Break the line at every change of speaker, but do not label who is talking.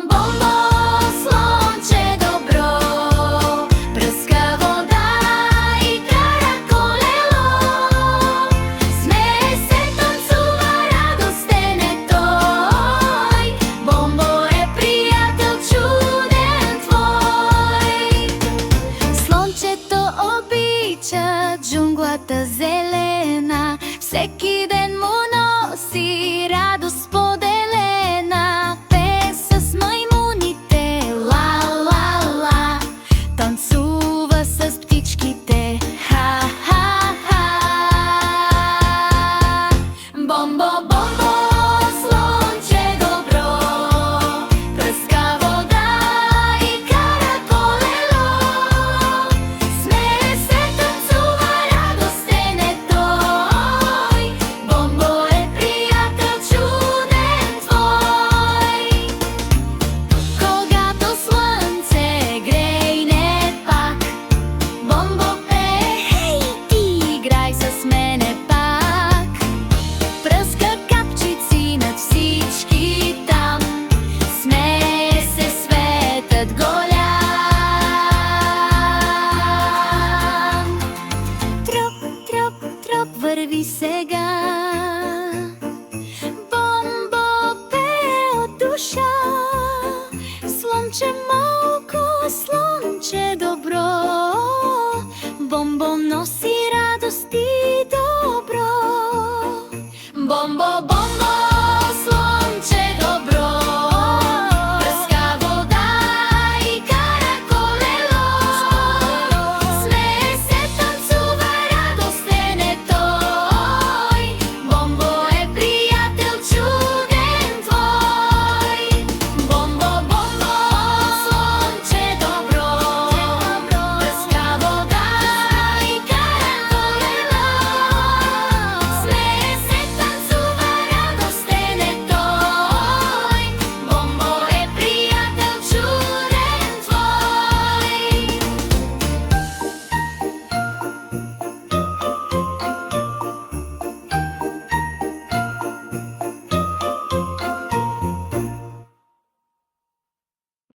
Bombo, slonče dobro, prska voda i karakolelo. Smeje se, tancuva, radostene toj. Bombo je prijatelj čuden tvoj. Slončeto običa džunglata zelena, всеки ден му носи радост поделена. Песа с маймуните, ла-ла-ла, танцува с птичките, ха-ха-ха. Бомбо, бомбо, слънче добро, пръска вода и караколело. Смее се, танцува, радостен е той. Бомбо е приятел чуден твой. Когато слънце грейне пак, Бомбо пее: хей, ти играй с мене пак. Пръска капчици над всички там, смее се светът голям. Троп, троп, троп, върви сега. Бомбо пее от душа, слънче малко слънче.